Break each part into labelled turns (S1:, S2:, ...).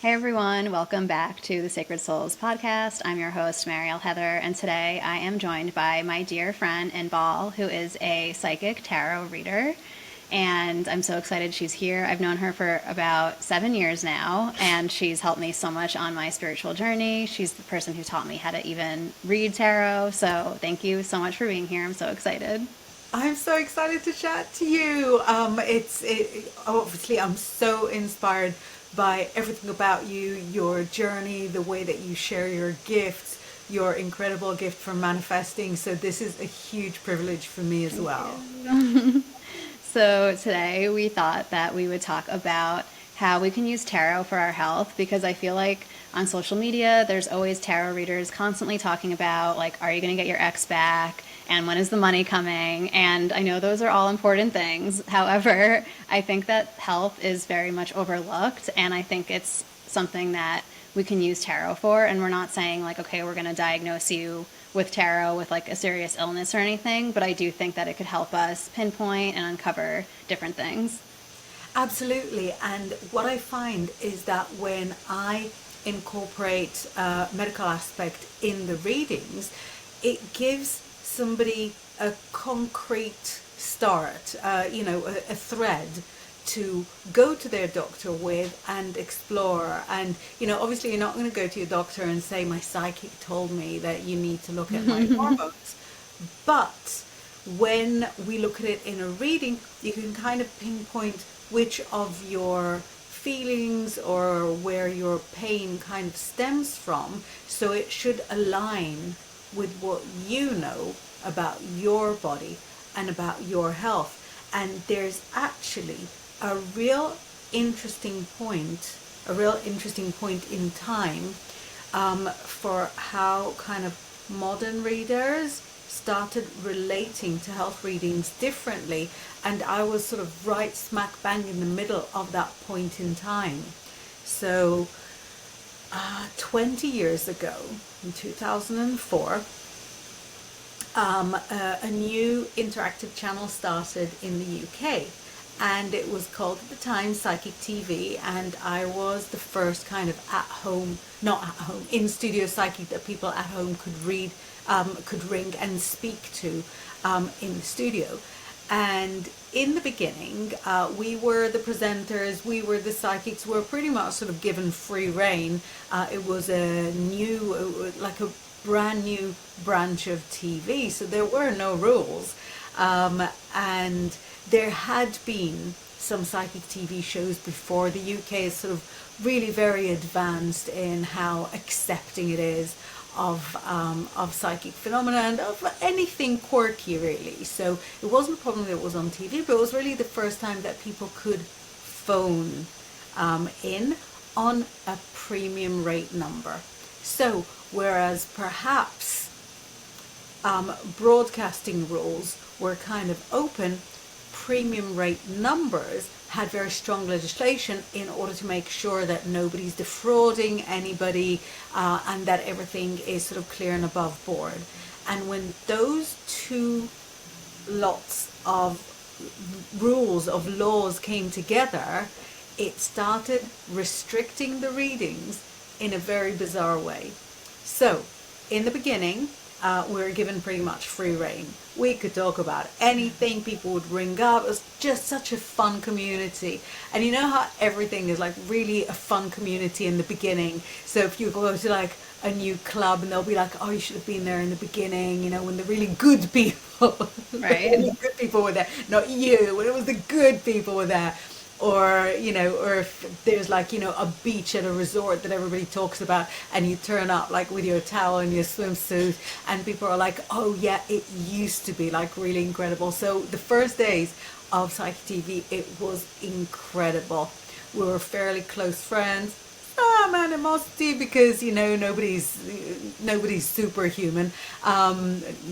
S1: Hey everyone, welcome back to the Sacred Souls podcast. I'm your host, Marielle Heather, and today I am joined by my dear friend Inbaal, who is a psychic tarot reader. And I'm so excited she's here. I've known her for about 7 years now, and she's helped me so much on my spiritual journey. She's the person who taught me how to even read tarot. So thank you so much for being here. I'm so excited.
S2: I'm so excited to chat to you. Obviously I'm so inspired by everything about you, your journey, the way that you share your gifts, your incredible gift for manifesting. So this is a huge privilege for me as
S1: Thank
S2: well.
S1: you. So today we thought that we would talk about how we can use tarot for our health because I feel like on social media there's always tarot readers constantly talking about like are you going to get your ex back and when is the money coming, and I know those are all important things. However, I think that health is very much overlooked, and I think it's something that we can use tarot for, and we're not saying like okay we're going to diagnose you with tarot with like a serious illness or anything, but I do think that it could help us pinpoint and uncover different things.
S2: Absolutely. And what I find is that when I incorporate medical aspect in the readings, it gives somebody a concrete start, a thread to go to their doctor with and explore. And, obviously you're not going to go to your doctor and say, my psychic told me that you need to look at my hormones. But when we look at it in a reading, you can kind of pinpoint which of your feelings or where your pain kind of stems from. So it should align with what you know about your body and about your health. And there's actually a real interesting point, a real interesting point in time for how kind of modern readers started relating to health readings differently, and I was sort of right smack bang in the middle of that point in time. So 20 years ago, in 2004, a new interactive channel started in the UK, and it was called at the time Psychic TV, and I was the first kind of at home, not at home, in studio psychic that people at home could ring and speak to in the studio. And in the beginning, we were the presenters, we were the psychics, we were pretty much sort of given free reign. It was like a brand new branch of TV, so there were no rules. And there had been some psychic TV shows before. The UK is sort of really very advanced in how accepting it is of psychic phenomena and of anything quirky, really. So it wasn't a problem that it was on TV, but it was really the first time that people could phone in on a premium rate number. So whereas perhaps broadcasting rules were kind of open, premium rate numbers had very strong legislation in order to make sure that nobody's defrauding anybody and that everything is sort of clear and above board. And when those two lots of rules, of laws came together, it started restricting the readings in a very bizarre way. So, in the beginning, we were given pretty much free reign. We could talk about anything, people would ring up. It was just such a fun community. And you know how everything is like really a fun community in the beginning. So if you go to like a new club and they'll be like, oh, you should have been there in the beginning, when the really good people, the
S1: Right.
S2: really good people were there, not you, when it was the good people were there. Or or if there's like a beach at a resort that everybody talks about, and you turn up like with your towel and your swimsuit, and people are like, oh yeah, it used to be like really incredible. So the first days of Psychic TV, it was incredible. We were fairly close friends. Some animosity because nobody's superhuman.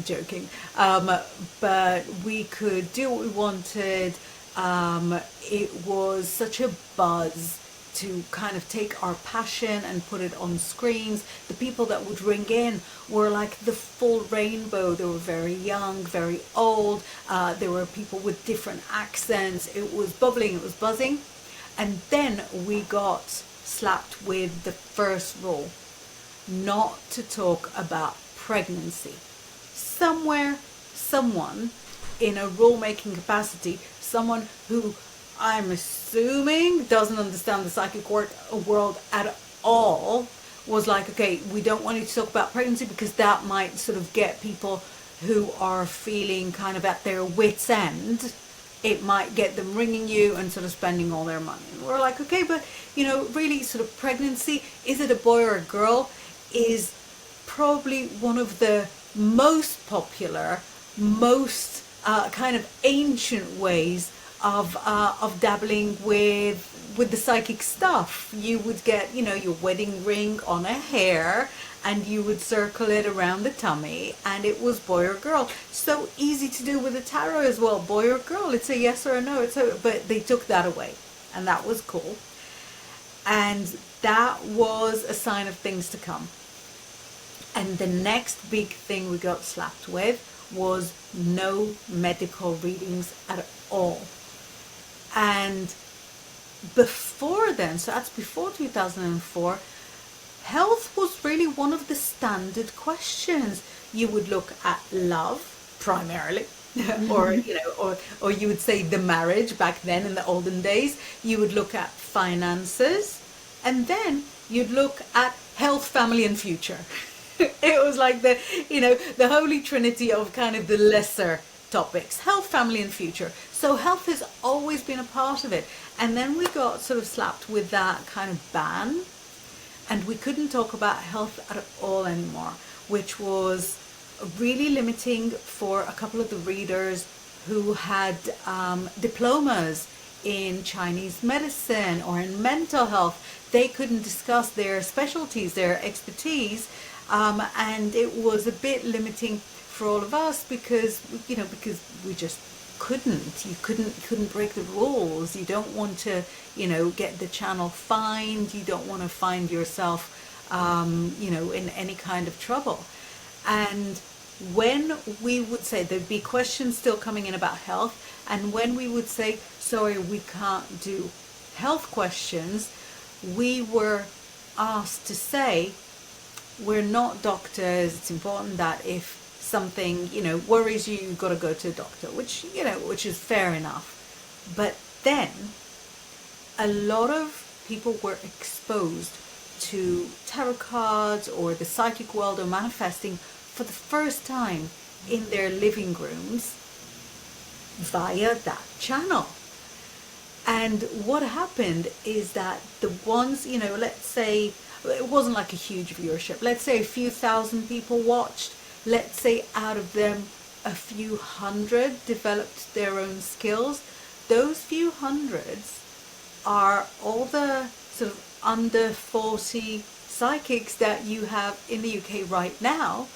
S2: Joking, but we could do what we wanted. It was such a buzz to kind of take our passion and put it on screens. The people that would ring in were like the full rainbow. They were very young, very old. There were people with different accents. It was bubbling, it was buzzing. And then we got slapped with the first rule, not to talk about pregnancy. Somewhere, someone in a rule-making capacity, someone who I'm assuming doesn't understand the psychic world at all, was like, okay, we don't want you to talk about pregnancy because that might sort of get people who are feeling kind of at their wits' end. It might get them ringing you and sort of spending all their money. And we're like, okay, but really sort of pregnancy, is it a boy or a girl, is probably one of the most popular, most kind of ancient ways of dabbling with the psychic stuff. You would get your wedding ring on a hair, and you would circle it around the tummy, and it was boy or girl. So easy to do with the tarot as well, boy or girl. It's a yes or a no. But they took that away, and that was cool. And that was a sign of things to come. And the next big thing we got slapped with was no medical readings at all. And before then, so that's before 2004, health was really one of the standard questions. You would look at love primarily, or you would say the marriage back then in the olden days. You would look at finances, and then you'd look at health, family, and future. It was like the holy trinity of kind of the lesser topics: health, family, and future. So health has always been a part of it. And then we got sort of slapped with that kind of ban, and we couldn't talk about health at all anymore, which was really limiting for a couple of the readers who had diplomas in Chinese medicine or in mental health. They couldn't discuss their specialties, their expertise, and it was a bit limiting for all of us because we just couldn't. You couldn't break the rules. You don't want to get the channel fined. You don't want to find yourself in any kind of trouble. And when we would say, there'd be questions still coming in about health, and when we would say, sorry, we can't do health questions, we were asked to say, we're not doctors. It's important that if something worries you, you've got to go to a doctor, which is fair enough. But then a lot of people were exposed to tarot cards or the psychic world or manifesting for the first time in their living rooms via that channel. And what happened is that the ones, let's say it wasn't like a huge viewership, let's say a few thousand people watched, let's say out of them a few hundred developed their own skills. Those few hundreds are all the sort of under 40 psychics that you have in the UK right now.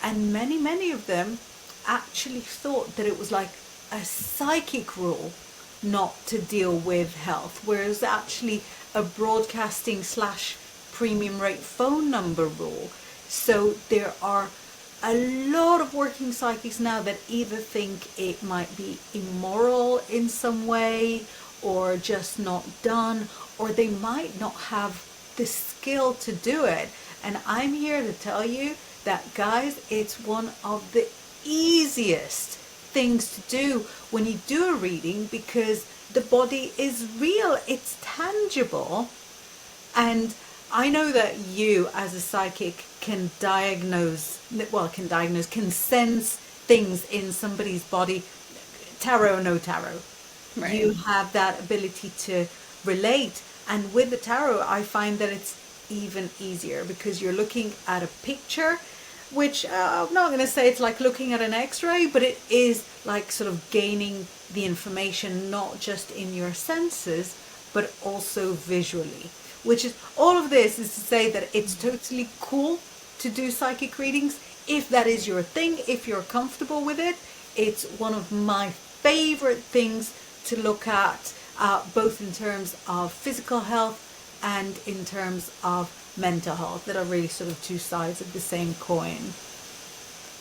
S2: And many of them actually thought that it was like a psychic rule not to deal with health, whereas actually a broadcasting / premium rate phone number rule. So there are a lot of working psychics now that either think it might be immoral in some way or just not done, or they might not have the skill to do it. And I'm here to tell you that, guys, it's one of the easiest things to do when you do a reading, because the body is real, it's tangible. And I know that you as a psychic can can sense things in somebody's body, tarot or no tarot. Right. You have that ability to relate. And with the tarot, I find that it's even easier because you're looking at a picture, which I'm not going to say it's like looking at an x-ray, but it is like sort of gaining the information not just in your senses, but also visually. Which is, all of this is to say that it's totally cool to do psychic readings. If that is your thing, if you're comfortable with it, it's one of my favorite things to look at, both in terms of physical health and in terms of mental health, that are really sort of two sides of the same coin.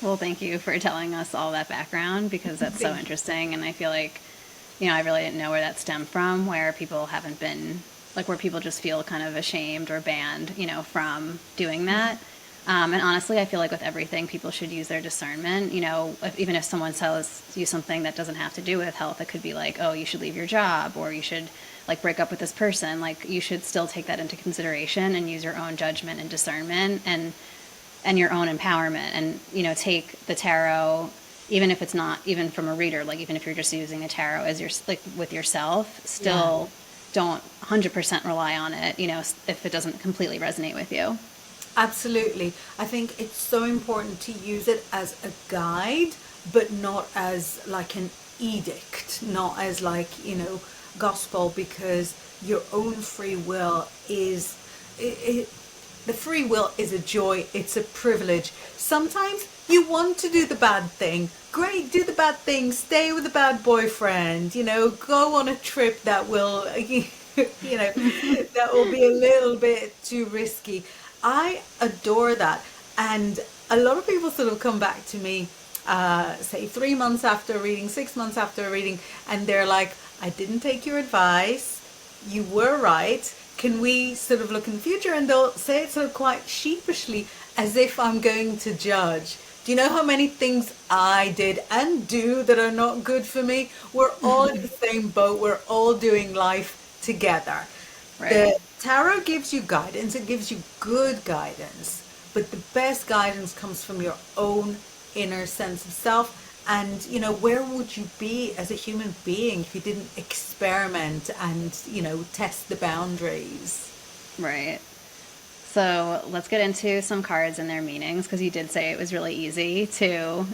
S1: Well, thank you for telling us all that background, because that's so interesting. And I feel like, I really didn't know where that stemmed from, where people haven't been like where people just feel kind of ashamed or banned, from doing that. And honestly, I feel like with everything, people should use their discernment. Even if someone tells you something that doesn't have to do with health, it could be like, oh, you should leave your job, or you should like break up with this person. Like you should still take that into consideration and use your own judgment and discernment and your own empowerment, and take the tarot, even if it's not even from a reader, like even if you're just using the tarot as your like with yourself,
S2: Yeah.
S1: still don't 100% rely on it, if it doesn't completely resonate with you.
S2: Absolutely. I think it's so important to use it as a guide, but not as like an edict, not as like, gospel, because your own free will is, it, the free will is a joy, it's a privilege. Sometimes you want to do the bad thing. Great, do the bad thing, stay with the bad boyfriend, go on a trip that will, that will be a little bit too risky. I adore that. And a lot of people sort of come back to me, say 3 months after reading, 6 months after reading, and they're like, I didn't take your advice. You were right. Can we sort of look in the future? And they'll say it sort of quite sheepishly, as if I'm going to judge. Do you know how many things I did and do that are not good for me? We're all in the same boat. We're all doing life together.
S1: Right.
S2: The tarot gives you guidance, it gives you good guidance, but the best guidance comes from your own inner sense of self. And, where would you be as a human being if you didn't experiment and, test the boundaries?
S1: Right. So let's get into some cards and their meanings, because you did say it was really easy to,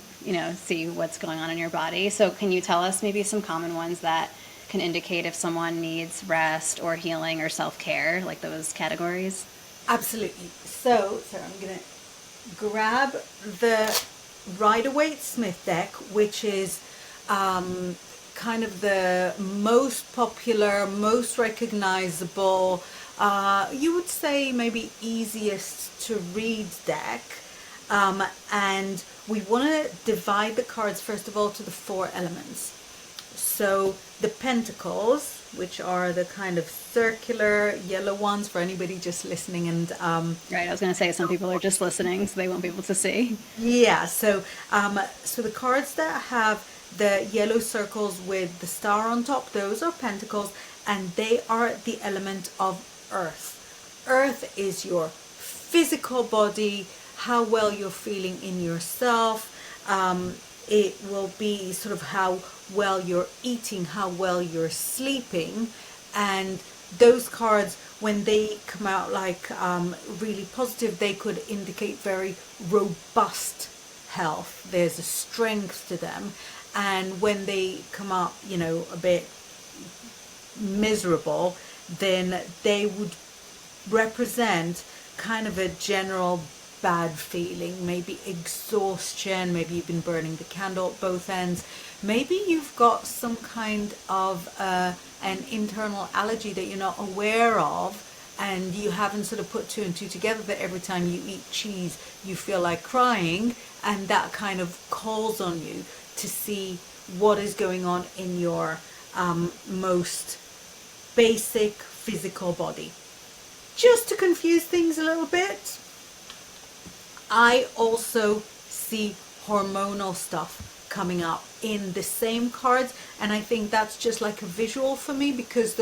S1: see what's going on in your body. So can you tell us maybe some common ones that can indicate if someone needs rest or healing or self-care, like those categories?
S2: Absolutely. So I'm going to grab the Rider-Waite-Smith deck, which is kind of the most popular, most recognizable, you would say maybe easiest to read deck. And we want to divide the cards, first of all, to the four elements. So the pentacles, which are the kind of circular yellow ones for anybody just listening, and
S1: Right. I was going to say some people are just listening, so they won't be able to see.
S2: yeah, so the cards that have the yellow circles with the star on top, those are pentacles, and they are the element of earth. Earth is your physical body, how well you're feeling in yourself. It will be sort of how well you're eating, how well you're sleeping, and those cards, when they come out like really positive, they could indicate very robust health. There's a strength to them. And when they come up, a bit miserable, then they would represent kind of a general bad feeling, maybe exhaustion, maybe you've been burning the candle at both ends, maybe you've got some kind of an internal allergy that you're not aware of, and you haven't sort of put two and two together, that every time you eat cheese you feel like crying, and that kind of calls on you to see what is going on in your most basic physical body. Just to confuse things a little bit, I also see hormonal stuff coming up in the same cards, and I think that's just like a visual for me, because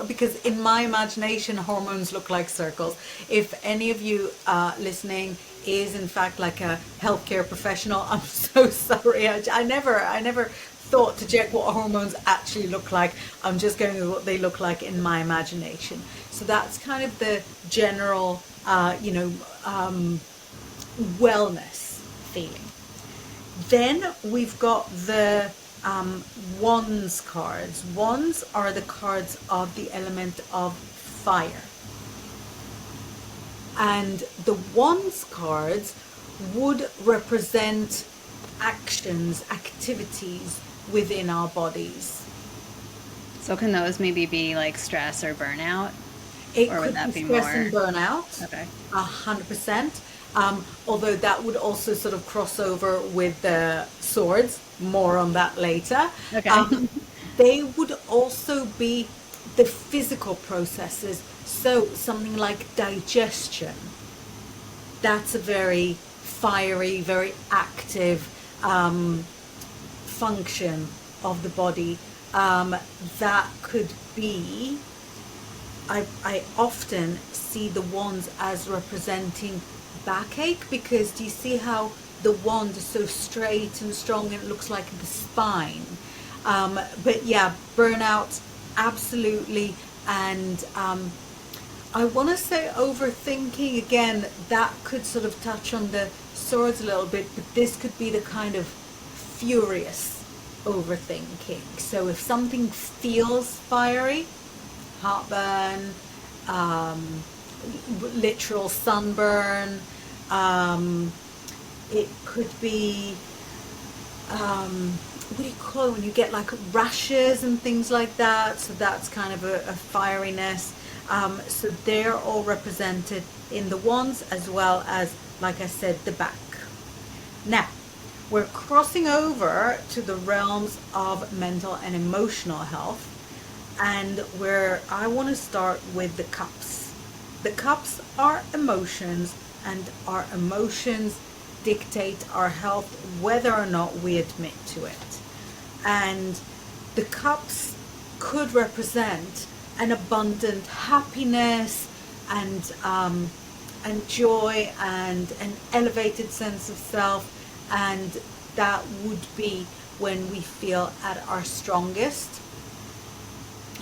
S2: because in my imagination hormones look like circles. If any of you listening is in fact like a healthcare professional, I'm so sorry. I never thought to check what hormones actually look like. I'm just going with what they look like in my imagination. So that's kind of the general wellness feeling. Then we've got the wands cards. Wands are the cards of the element of fire. And the wands cards would represent actions, activities within our bodies.
S1: So can those maybe be like stress or burnout?
S2: It
S1: Or would
S2: could be
S1: that be
S2: stress
S1: more?
S2: and burnout,
S1: Okay.
S2: 100%. Although that would also sort of cross over with the swords. More on that later.
S1: Okay.
S2: They would also be the physical processes. So something like digestion, that's a very fiery, very active function of the body. That could be, I often see the wands as representing backache, because do you see how the wand is so straight and strong and it looks like the spine? But yeah, burnout, absolutely. And I want to say overthinking, again, that could sort of touch on the swords a little bit, but this could be the kind of furious overthinking. So if something feels fiery, heartburn, literal sunburn, it could be, what do you call it when you get like rashes and things like that? So that's kind of a fieriness. So they're all represented in the wands, as well as, like I said, the back. Now, we're crossing over to the realms of mental and emotional health, and where I want to start with the cups. The cups are emotions, and our emotions dictate our health whether or not we admit to it. And the cups could represent an abundant happiness and joy and an elevated sense of self, and that would be when we feel at our strongest.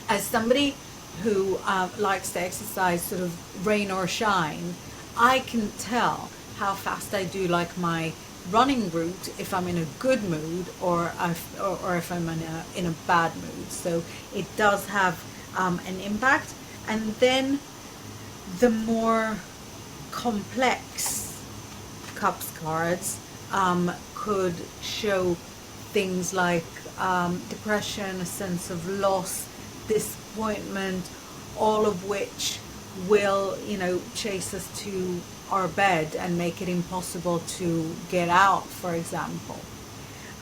S2: As somebody who likes to exercise sort of rain or shine, I can tell how fast I do like my running route if I'm in a good mood, or if I'm in a bad mood. So it does have an impact. And then the more complex cups cards could show things like depression, a sense of loss, disappointment, all of which will, chase us to our bed and make it impossible to get out, for example.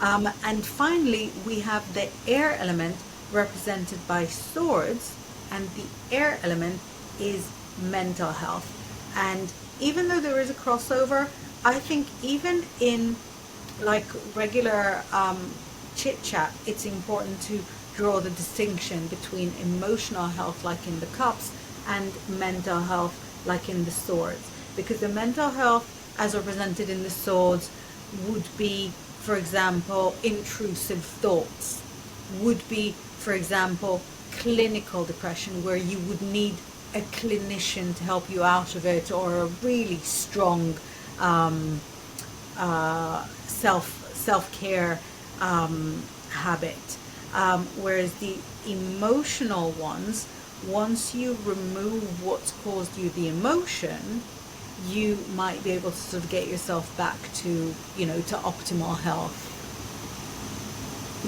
S2: And finally, we have the air element represented by swords, and the air element is mental health. And even though there is a crossover, I think even in like regular chit chat, it's important to draw the distinction between emotional health, like in the cups, and mental health, like in the swords. Because the mental health, as represented in the swords, would be, for example, intrusive thoughts, would be, for example, clinical depression, where you would need a clinician to help you out of it, or a really strong self-care habit. Whereas the emotional ones, once you remove what's caused you the emotion, you might be able to sort of get yourself back to, to optimal health.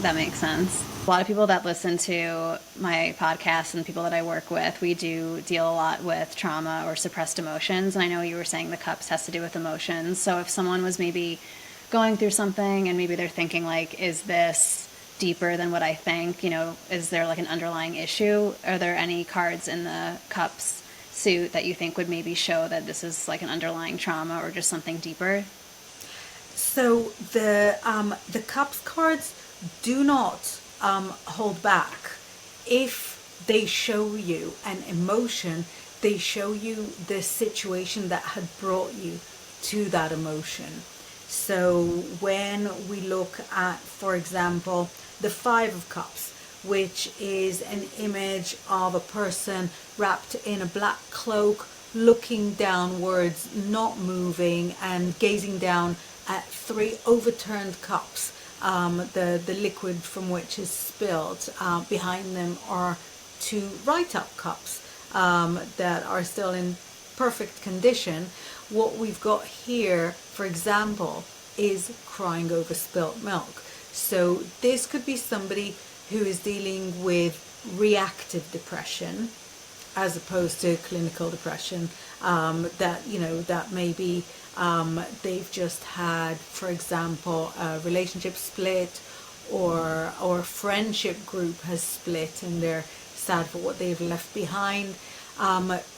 S1: That makes sense. A lot of people that listen to my podcast and people that I work with, we do deal a lot with trauma or suppressed emotions. And I know you were saying the cups has to do with emotions. So if someone was maybe going through something and maybe they're thinking like, is this deeper than what I think? Is there like an underlying issue? Are there any cards in the cups suit that you think would maybe show that this is like an underlying trauma or just something deeper?
S2: So the cups cards do not hold back. If they show you an emotion, they show you the situation that had brought you to that emotion. So when we look at, for example, the Five of Cups, which is an image of a person wrapped in a black cloak, looking downwards, not moving, and gazing down at three overturned cups, the liquid from which is spilled. Behind them are two right-up cups that are still in perfect condition. What we've got here, for example, is crying over spilt milk. So this could be somebody who is dealing with reactive depression as opposed to clinical depression, that maybe they've just had, for example, a relationship split, or a friendship group has split and they're sad for what they've left behind.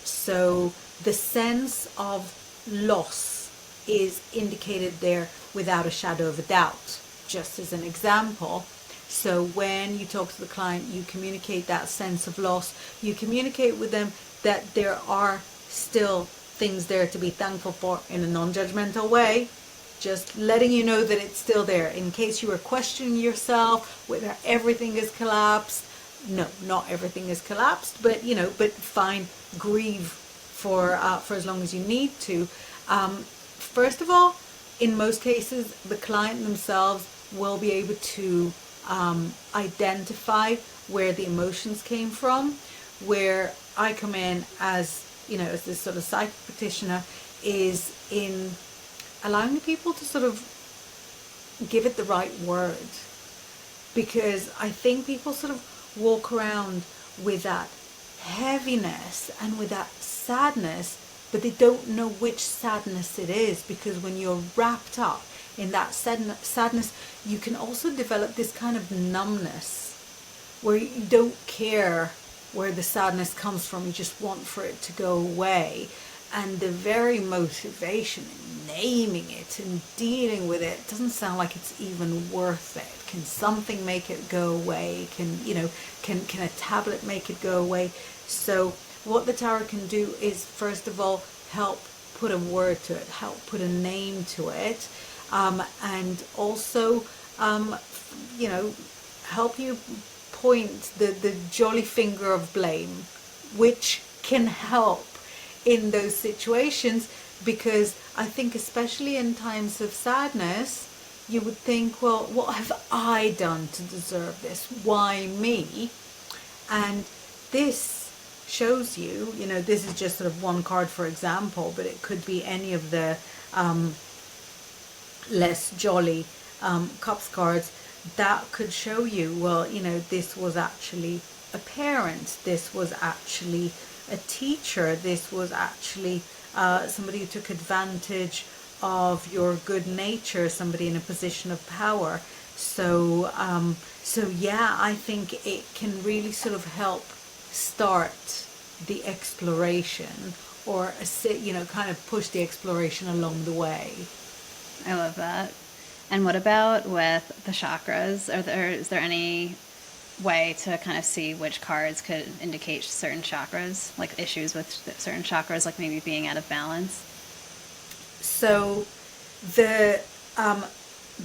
S2: So the sense of loss is indicated there without a shadow of a doubt, just as an example. So when you talk to the client, you communicate that sense of loss. You communicate with them that there are still things there to be thankful for in a non-judgmental way, just letting you know that it's still there in case you were questioning yourself whether everything has collapsed. No, not everything has collapsed, but but fine, grieve for as long as you need to. First of all, in most cases, the client themselves will be able to identify where the emotions came from. Where I come in as as this sort of psychic practitioner is in allowing people to sort of give it the right word, because I think people sort of walk around with that heaviness and with that sadness, but they don't know which sadness it is, because when you're wrapped up in that sadness, you can also develop this kind of numbness where you don't care where the sadness comes from, you just want for it to go away. And the very motivation in naming it and dealing with it doesn't sound like it's even worth it. Can something make it go away? Can a tablet make it go away? So what the tarot can do is, first of all, help put a word to it, help put a name to it, and also help you point the jolly finger of blame, which can help in those situations. Because I think, especially in times of sadness, you would think, well, what have I done to deserve this? Why me? And this shows you, this is just sort of one card, for example, but it could be any of the less jolly cups cards that could show you, well, this was actually a parent, this was actually a teacher, this was actually somebody who took advantage of your good nature, somebody in a position of power. So yeah, I think it can really sort of help start the exploration, or kind of push the exploration along the way.
S1: I love that. And what about with the chakras? Is there any way to kind of see which cards could indicate certain chakras, like issues with certain chakras, like maybe being out of balance?
S2: So the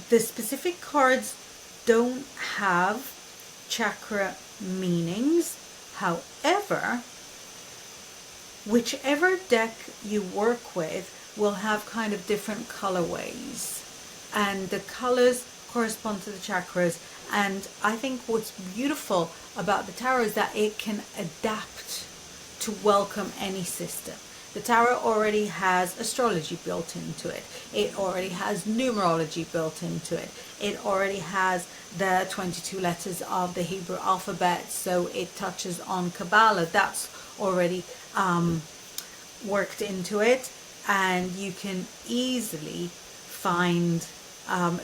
S2: specific cards don't have chakra meanings. However, whichever deck you work with will have kind of different colorways, and the colors correspond to the chakras. And I think what's beautiful about the tarot is that it can adapt to welcome any system. The tarot already has astrology built into it. It already has numerology built into it. It already has the 22 letters of the Hebrew alphabet, so it touches on Kabbalah. That's already worked into it, and you can easily find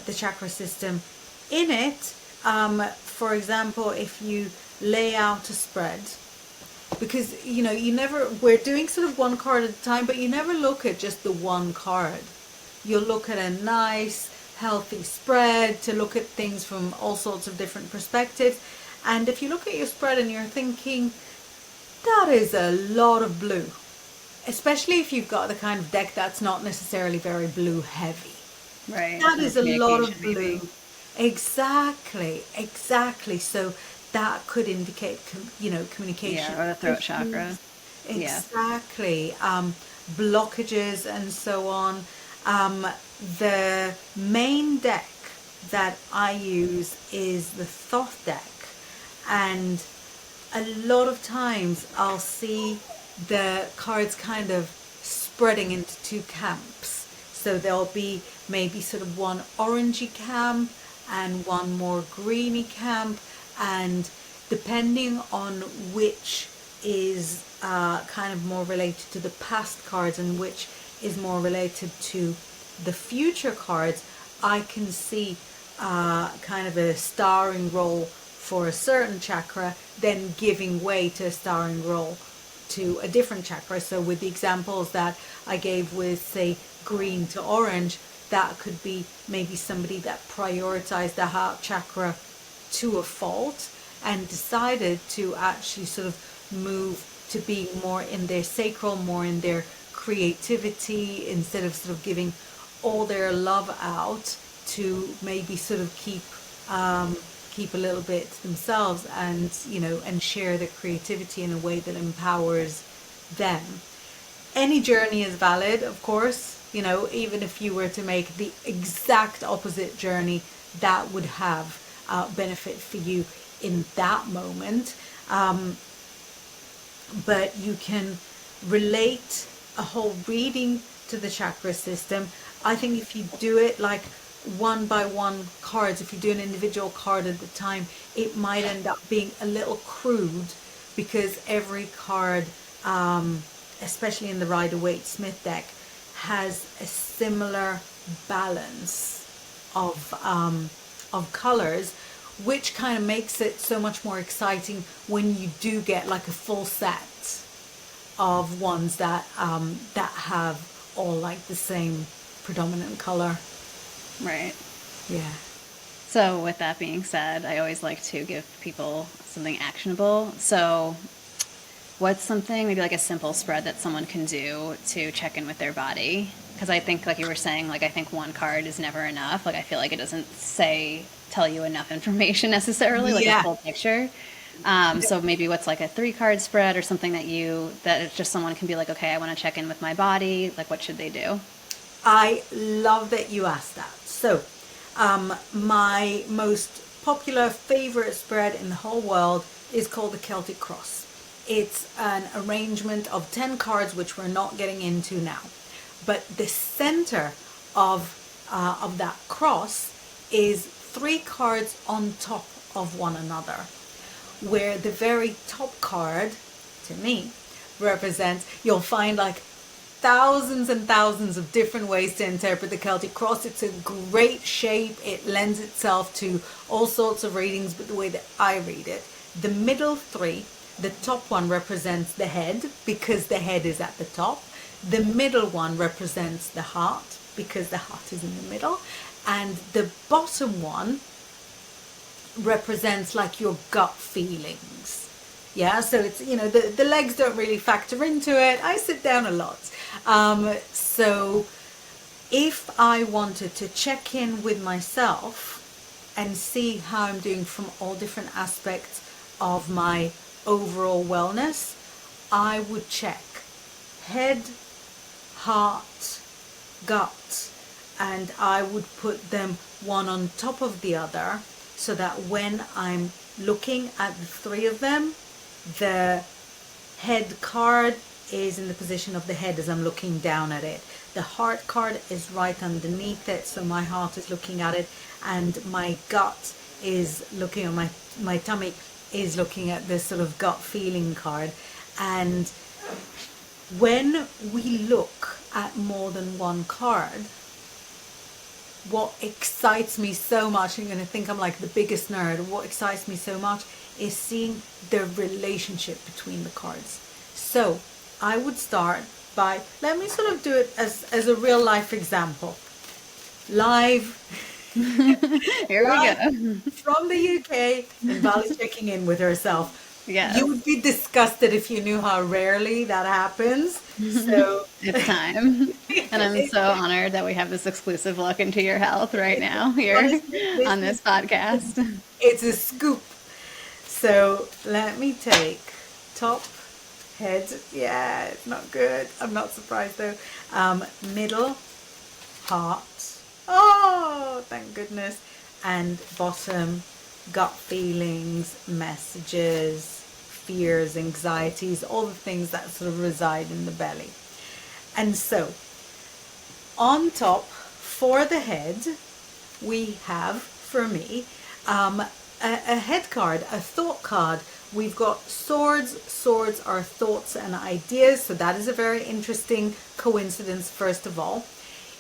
S2: the chakra system in it. For example, if you lay out a spread, because you never, we're doing sort of one card at a time, but you never look at just the one card. You'll look at a nice healthy spread to look at things from all sorts of different perspectives. And if you look at your spread and you're thinking, that is a lot of blue, especially if you've got the kind of deck that's not necessarily very blue heavy.
S1: Right.
S2: That is a lot of blue.
S1: Maybe.
S2: Exactly. So that could indicate, communication.
S1: Yeah, or the throat chakra.
S2: Exactly. Blockages and so on. The main deck that I use is the Thoth deck. And a lot of times I'll see the cards kind of spreading into two camps. So there'll be maybe sort of one orangey camp and one more greeny camp, and depending on which is kind of more related to the past cards and which is more related to the future cards, I can see kind of a starring role for a certain chakra, then giving way to a starring role to a different chakra. So with the examples that I gave with, say, green to orange, that could be maybe somebody that prioritized the heart chakra to a fault and decided to actually sort of move to being more in their sacral, more in their creativity, instead of sort of giving all their love out to maybe sort of keep a little bit to themselves, and and share their creativity in a way that empowers them. Any journey is valid, of course. Even if you were to make the exact opposite journey, that would have benefit for you in that moment. But you can relate a whole reading to the chakra system. I think if you do it like one by one cards, if you do an individual card at a time, it might end up being a little crude, because every card, especially in the Rider-Waite-Smith deck, has a similar balance of colors, which kind of makes it so much more exciting when you do get like a full set of ones that have all like the same predominant color.
S1: Right.
S2: Yeah.
S1: So with that being said, I always like to give people something actionable. So what's something, maybe like a simple spread that someone can do to check in with their body? Because I think, like you were saying, like I think one card is never enough. Like I feel like it doesn't tell you enough information necessarily, like a
S2: Yeah.
S1: full picture. So maybe what's like a 3-card spread or something that it's just someone can be like, okay, I want to check in with my body. Like what should they do?
S2: I love that you asked that. So, my most popular favorite spread in the whole world is called the Celtic Cross. It's an arrangement of 10 cards, which we're not getting into now. But the center of that cross is 3 cards on top of one another, where the very top card, to me, represents, you'll find like thousands and thousands of different ways to interpret the Celtic Cross. It's a great shape. It lends itself to all sorts of readings, but the way that I read it, the middle 3, the top one represents the head, because the head is at the top. The middle one represents the heart, because the heart is in the middle. And the bottom one represents like your gut feelings. Yeah, so it's, the legs don't really factor into it. I sit down a lot. So if I wanted to check in with myself and see how I'm doing from all different aspects of my overall wellness, I would check head, heart, gut, and I would put them one on top of the other, so that when I'm looking at the 3 of them, the head card is in the position of the head as I'm looking down at it. The heart card is right underneath it, so my heart is looking at it, and my gut is looking at my tummy is looking at this sort of gut feeling card. And when we look at more than one card, what excites me so much, you're going to think I'm like the biggest nerd, what excites me so much is seeing the relationship between the cards. So I would start by, let me sort of do it as a real life example. Live,
S1: Here we
S2: live
S1: go.
S2: from the UK, and Vali's checking in with herself.
S1: Yes,
S2: You would be disgusted if you knew how rarely that happens. So
S1: it's time. And I'm so honored that we have this exclusive look into your health right now here
S2: honestly,
S1: on this podcast.
S2: it's a scoop. So let me take top, head. Yeah, it's not good. I'm not surprised though. Middle, heart. Oh, thank goodness. And bottom, gut feelings, messages, fears, anxieties, all the things that sort of reside in the belly. And so on top for the head, we have, for me, a head card, a thought card. We've got swords. Swords are thoughts and ideas, so that is a very interesting coincidence. First of all,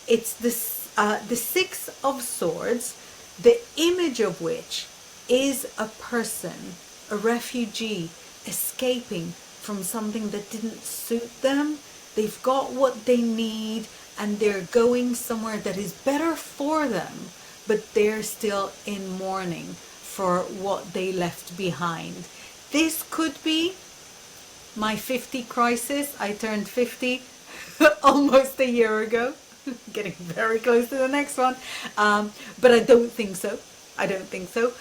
S2: it's the 6 of swords, the image of which is a person, a refugee, escaping from something that didn't suit them. They've got what they need and they're going somewhere that is better for them, but they're still in mourning for what they left behind. This could be my 50 crisis. I turned 50 almost a year ago. Getting very close to the next one. But I don't think so. I don't think so.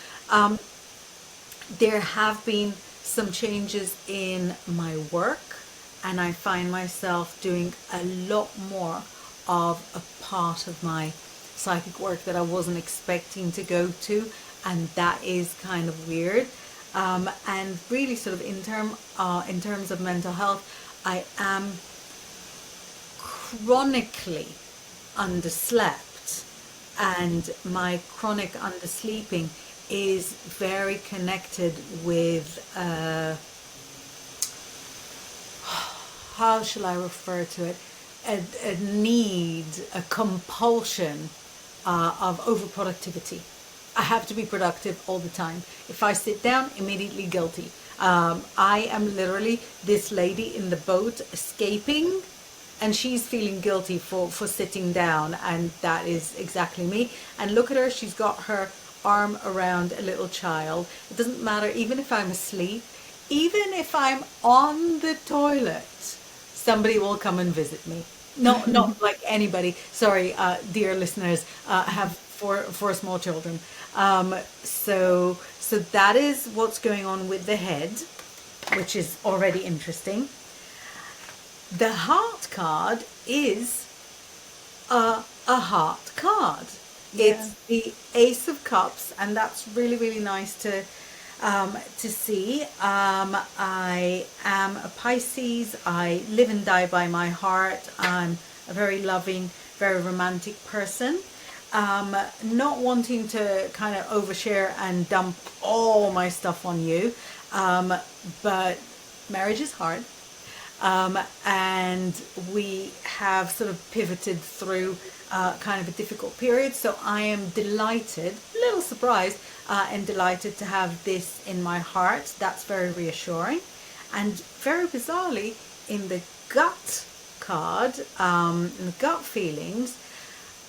S2: There have been some changes in my work, and I find myself doing a lot more of a part of my psychic work that I wasn't expecting to go to, and that is kind of weird. And really, sort of in terms of mental health, I am chronically underslept, and my chronic undersleeping is very connected with how shall I refer to it, a need, a compulsion of overproductivity. I have to be productive all the time. If I sit down, immediately guilty. I am literally this lady in the boat escaping, and she's feeling guilty for sitting down, and that is exactly me. And look at her, she's got her arm around a little child. It doesn't matter, even if I'm asleep, even if I'm on the toilet, somebody will come and visit me. No, not like anybody. Sorry, dear listeners, I have four small children. So that is what's going on with the head, which is already interesting. The heart card is a heart card.
S1: Yeah.
S2: It's the Ace of Cups, and that's really, really nice to see. I am a Pisces. I live and die by my heart. I'm a very loving, very romantic person. Not wanting to kind of overshare and dump all my stuff on you, but marriage is hard. And we have sort of pivoted through kind of a difficult period. So I am delighted, a little surprised, and delighted to have this in my heart. That's very reassuring. And very bizarrely, in the gut card, in the gut feelings,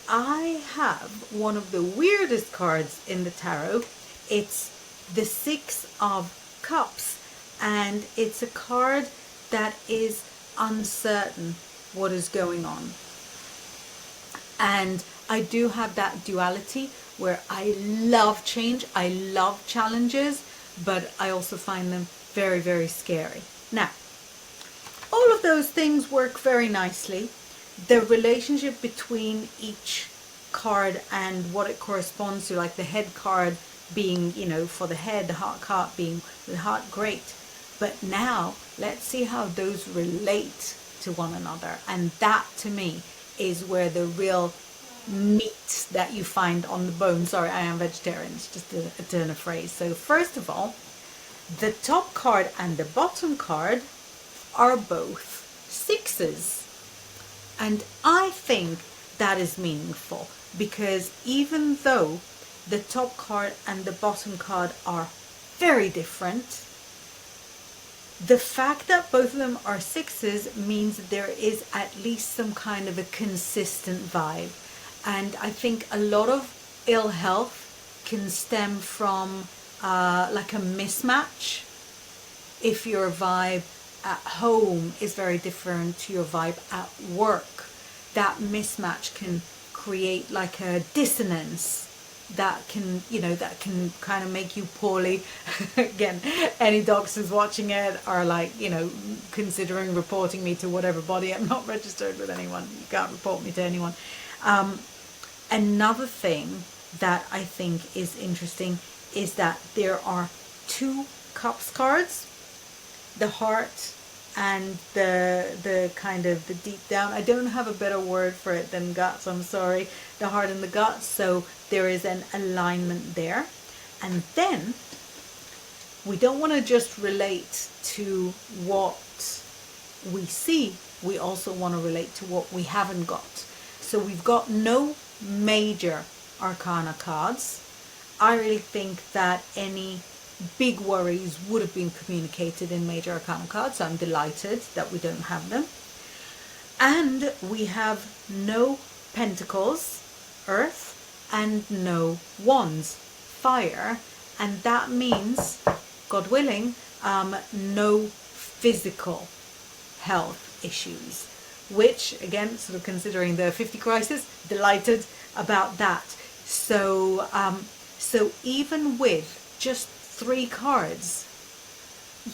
S2: I have one of the weirdest cards in the tarot. It's the Six of Cups, and it's a card that is uncertain what is going on. And I do have that duality where I love change, I love challenges, but I also find them very, very scary. Now, all of those things work very nicely. The relationship between each card and what it corresponds to, like the head card being, for the head, the heart card being the heart, great. But now let's see how those relate to one another. And that to me is where the real meat that you find on the bone. Sorry, I am vegetarian. It's just a turn of phrase. So first of all, the top card and the bottom card are both sixes. And I think that is meaningful because even though the top card and the bottom card are very different, the fact that both of them are sixes means that there is at least some kind of a consistent vibe. And I think a lot of ill health can stem from like a mismatch. If your vibe at home is very different to your vibe at work, that mismatch can create like a dissonance that can kind of make you poorly. Again, any doctors watching it are like, considering reporting me to whatever body. I'm not registered with anyone. You can't report me to anyone. Another thing that I think is interesting is that there are two cups cards, the heart and the kind of the deep down. I don't have a better word for it than guts, I'm sorry. The heart and the guts. So there is an alignment there. And then we don't want to just relate to what we see. We also want to relate to what we haven't got. So we've got no major arcana cards. I really think that any big worries would have been communicated in Major Arcana cards. I'm delighted that we don't have them. And we have no pentacles, earth, and no wands, fire. And that means, God willing, no physical health issues. Which, again, sort of considering the 50 crisis, delighted about that. So, so even with just 3 cards,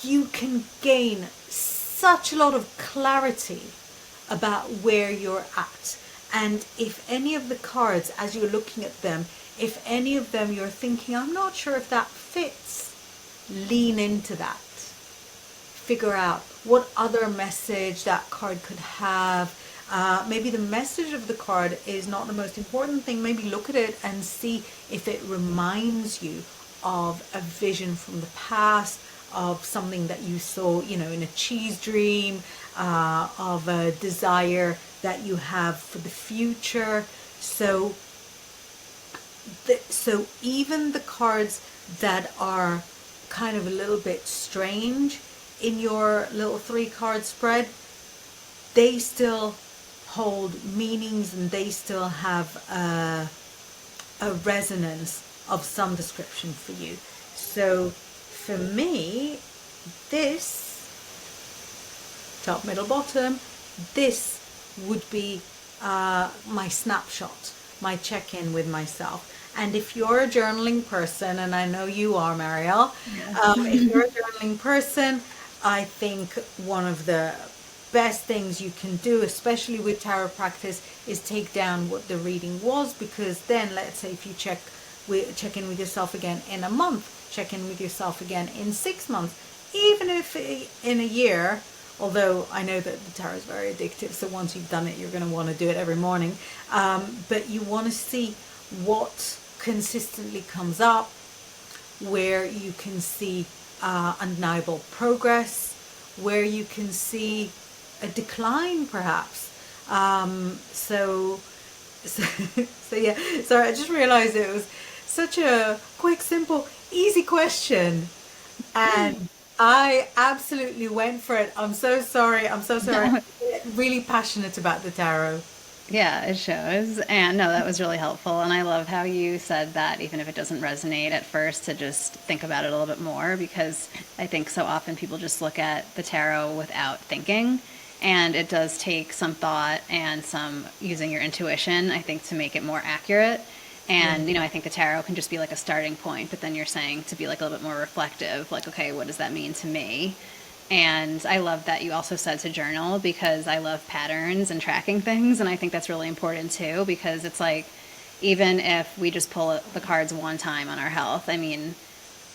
S2: you can gain such a lot of clarity about where you're at. And if any of the cards, as you're looking at them, if any of them you're thinking, I'm not sure if that fits, lean into that. Figure out what other message that card could have. Maybe the message of the card is not the most important thing. Maybe look at it and see if it reminds you of a vision from the past, of something that you saw, you know, in a cheese dream, of a desire that you have for the future. So, so even the cards that are kind of a little bit strange in your little 3 card spread, they still hold meanings and they still have a resonance of some description for you. So for me, this top, middle, bottom, this would be my snapshot, my check-in with myself. And if you're a journaling person, and I know you are, Marielle, if you're a journaling person, I think one of the best things you can do, especially with tarot practice, is take down what the reading was, because then, let's say if you check in with yourself again in a month, check in with yourself again in 6 months, even if in a year, although I know that the tarot is very addictive, so once you've done it, you're going to want to do it every morning, but you want to see what consistently comes up, where you can see undeniable progress, where you can see a decline perhaps. So yeah, sorry, I just realized it was such a quick, simple, easy question, and I absolutely went for it. I'm so sorry. I'm so sorry.
S1: No.
S2: I'm really passionate about the tarot.
S1: Yeah, it shows. And no, that was really helpful. And I love how you said that even if it doesn't resonate at first, to just think about it a little bit more, because I think so often people just look at the tarot without thinking. And it does take some thought and some using your intuition, I think, to make it more accurate. And, you know, I think the tarot can just be like a starting point, but then you're saying to be like a little bit more reflective, like, okay, what does that mean to me? And I love that you also said to journal, because I love patterns and tracking things. And I think that's really important too, because it's like, even if we just pull the cards one time on our health, I mean,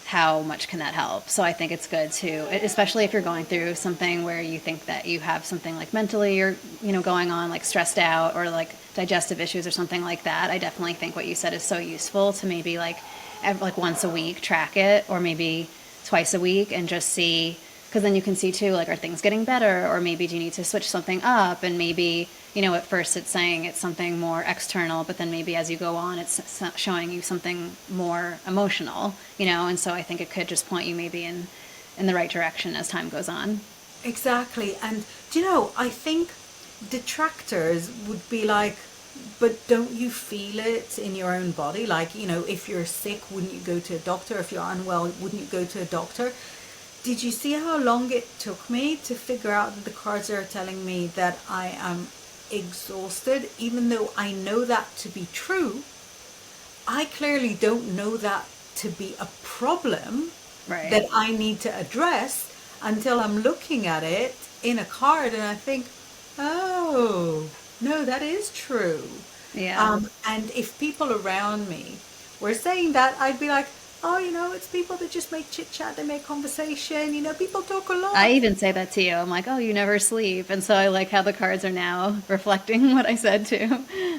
S1: how much can that help? So I think it's good to, especially if you're going through something where you think that you have something like mentally or, you know, going on, like stressed out or like digestive issues or something like that. I definitely think what you said is so useful to maybe like once a week track it, or maybe twice a week, and just see, because then you can see too, like, are things getting better, or maybe do you need to switch something up? And maybe, you know, at first it's saying it's something more external, but then maybe as you go on, it's showing you something more emotional, you know. And so I think it could just point you maybe in the right direction as time goes on.
S2: Exactly. And do you know, I think detractors would be like, but don't you feel it in your own body? Like, you know, if you're sick, wouldn't you go to a doctor? If you're unwell, wouldn't you go to a doctor? Did you see how long it took me to figure out that the cards are telling me that I am exhausted? Even though I know that to be true, I clearly don't know that to be a problem
S1: Right.
S2: that I need to address until I'm looking at it in a card and I think, oh, no, that is true.
S1: Yeah.
S2: And if people around me were saying that, I'd be like, oh, you know, it's people that just make chit chat, they make conversation, you know, people talk a
S1: I
S2: lot.
S1: even say that to you. I'm like, oh, you never sleep. And so I like how the cards are now reflecting what I said to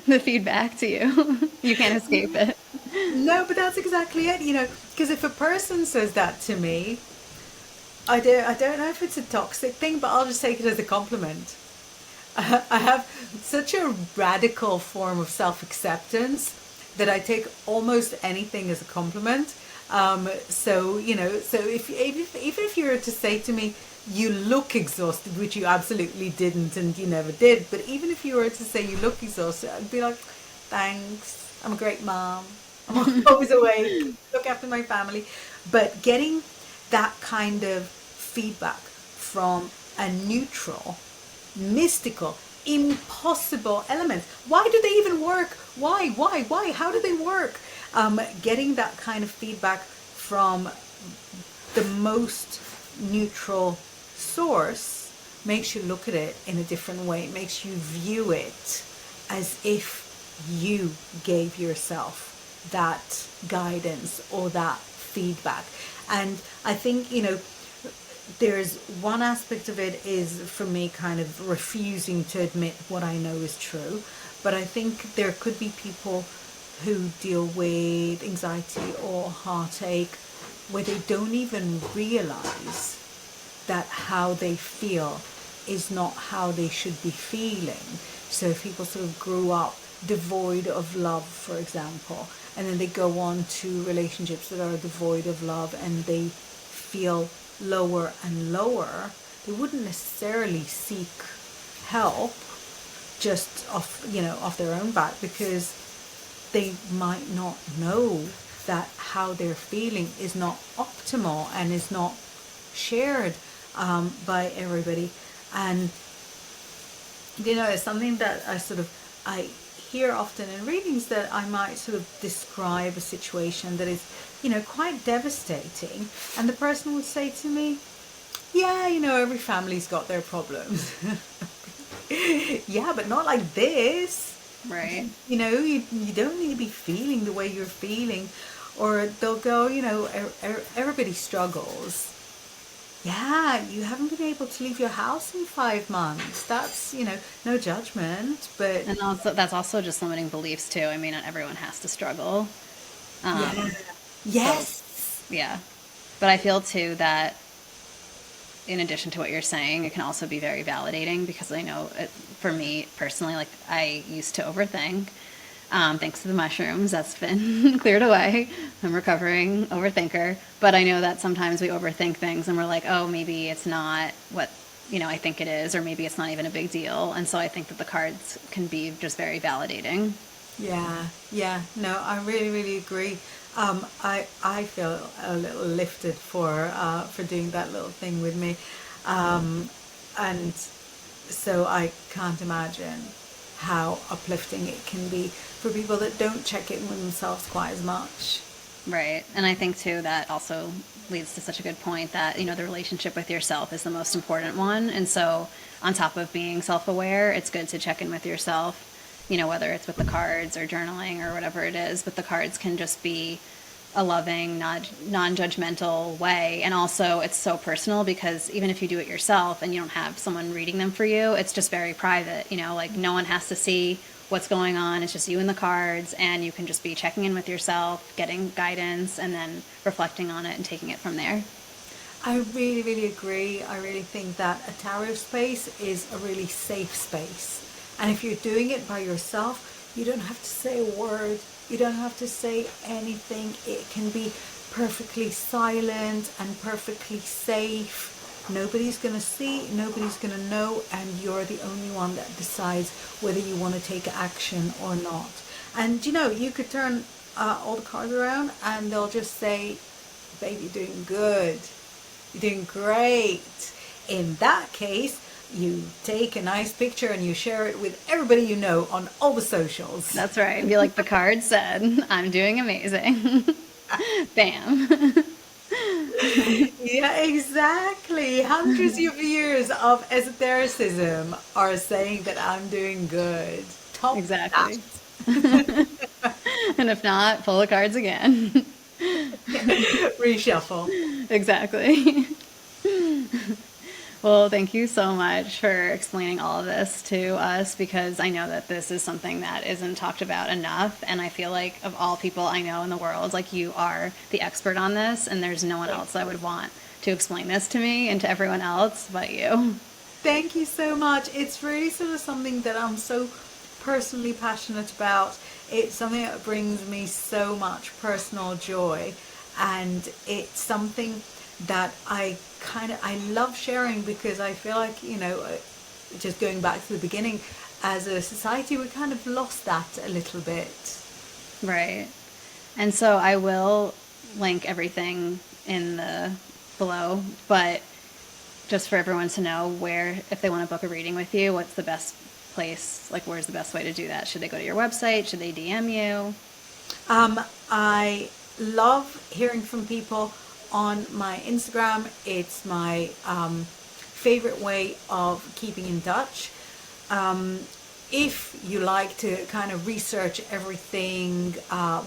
S1: the feedback to you. You can't escape it.
S2: No, but that's exactly it, you know, because if a person says that to me, I don't know if it's a toxic thing, but I'll just take it as a compliment. I have such a radical form of self acceptance that I take almost anything as a compliment. So, so even if you were to say to me, you look exhausted, which you absolutely didn't and you never did, but even if you were to say you look exhausted, I'd be like, thanks, I'm a great mom. I'm always awake, look after my family. But getting that kind of feedback from a neutral, mystical, impossible element. Why do they even work? Why? How do they work? Getting that kind of feedback from the most neutral source makes you look at it in a different way. It makes you view it as if you gave yourself that guidance or that feedback. And I think, there's one aspect of it is for me kind of refusing to admit what I know is true. But I think there could be people who deal with anxiety or heartache where they don't even realize that how they feel is not how they should be feeling. So if people sort of grew up devoid of love, for example, and then they go on to relationships that are devoid of love and they feel lower and lower, they wouldn't necessarily seek help just off their own back, because they might not know that how they're feeling is not optimal and is not shared by everybody. And it's something that I hear often in readings, that I might sort of describe a situation that is quite devastating, and the person would say to me, yeah, every family's got their problems. Yeah, but not like this.
S1: Right.
S2: You don't need to be feeling the way you're feeling. Or they'll go, everybody struggles. Yeah, you haven't been able to leave your house in 5 months. That's, no judgment, but
S1: And also, that's also just limiting beliefs too. I mean, not everyone has to struggle.
S2: yeah.
S1: So,
S2: Yes.
S1: yeah. But I feel too that in addition to what you're saying, it can also be very validating, because I know for me personally, like I used to overthink. Thanks to the mushrooms, that's been cleared away. I'm a recovering overthinker, but I know that sometimes we overthink things and we're like, oh, maybe it's not what I think it is, or maybe it's not even a big deal. And so I think that the cards can be just very validating.
S2: Yeah. No, I really, really agree. I feel a little lifted for doing that little thing with me, and so I can't imagine how uplifting it can be for people that don't check in with themselves quite as much.
S1: Right. And I think too that also leads to such a good point that, the relationship with yourself is the most important one. And so on top of being self-aware, it's good to check in with yourself, whether it's with the cards or journaling or whatever it is, but the cards can just be a loving, non-judgmental way. And also it's so personal, because even if you do it yourself and you don't have someone reading them for you, it's just very private, like no one has to see what's going on. It's just you and the cards, and you can just be checking in with yourself, getting guidance, and then reflecting on it and taking it from there.
S2: I really, really agree. I really think that a tarot space is a really safe space. And if you're doing it by yourself, you don't have to say a word. You don't have to say anything. It can be perfectly silent and perfectly safe. Nobody's going to see, nobody's going to know, and you're the only one that decides whether you want to take action or not. And you could turn all the cards around and they'll just say, babe, you're doing good. You're doing great. In that case, you take a nice picture and you share it with everybody you know on all the socials.
S1: That's right. Be like the card said, I'm doing amazing. Bam.
S2: Yeah, exactly. Hundreds of years of esotericism are saying that I'm doing good. Top that.
S1: Exactly. And if not, pull the cards again.
S2: Reshuffle.
S1: Exactly. Well, thank you so much for explaining all of this to us, because I know that this is something that isn't talked about enough. And I feel like of all people I know in the world, like you are the expert on this, and there's no one else I would want to explain this to me and to everyone else but you.
S2: Thank you so much. It's really sort of something that I'm so personally passionate about. It's something that brings me so much personal joy, and it's something that I love sharing, because I feel like, just going back to the beginning, as a society, we kind of lost that a little bit.
S1: Right. And so I will link everything in the below, but just for everyone to know where, if they want to book a reading with you, what's the best place? Like, where's the best way to do that? Should they go to your website? Should they DM you?
S2: I love hearing from people on my Instagram. It's my favorite way of keeping in touch. Um, if you like to kind of research everything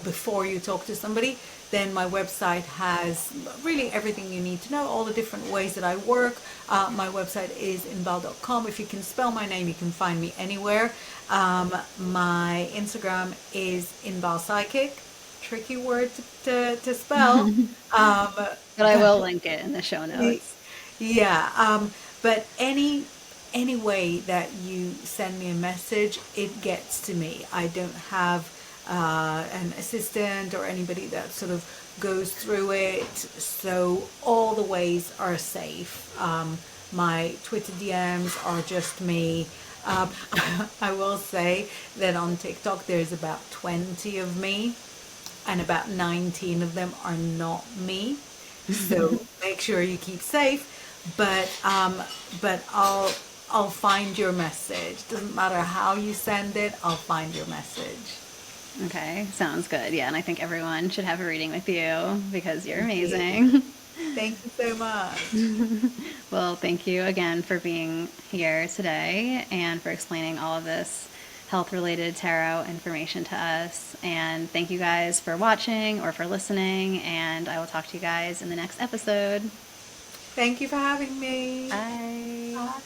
S2: before you talk to somebody, then my website has really everything you need to know, all the different ways that I work. My website is inbaal.com. If you can spell my name, you can find me anywhere. My Instagram is Inbaal Psychic. Tricky word to spell. Um,
S1: But I will link it in the show notes.
S2: yeah, but any way that you send me a message, it gets to me. I don't have an assistant or anybody that sort of goes through it, so all the ways are safe. My Twitter DMs are just me. Um, I will say that on TikTok there's about 20 of me, and about 19 of them are not me. So make sure you keep safe. But I'll find your message. Doesn't matter how you send it, I'll find your message.
S1: Okay, sounds good. Yeah, and I think everyone should have a reading with you because you're
S2: Thank you.
S1: amazing.
S2: Thank you so much.
S1: Well, thank you again for being here today and for explaining all of this health related tarot information to us. And thank you guys for watching or for listening. And I will talk to you guys in the next episode.
S2: Thank you for having me.
S1: Bye.
S2: Bye.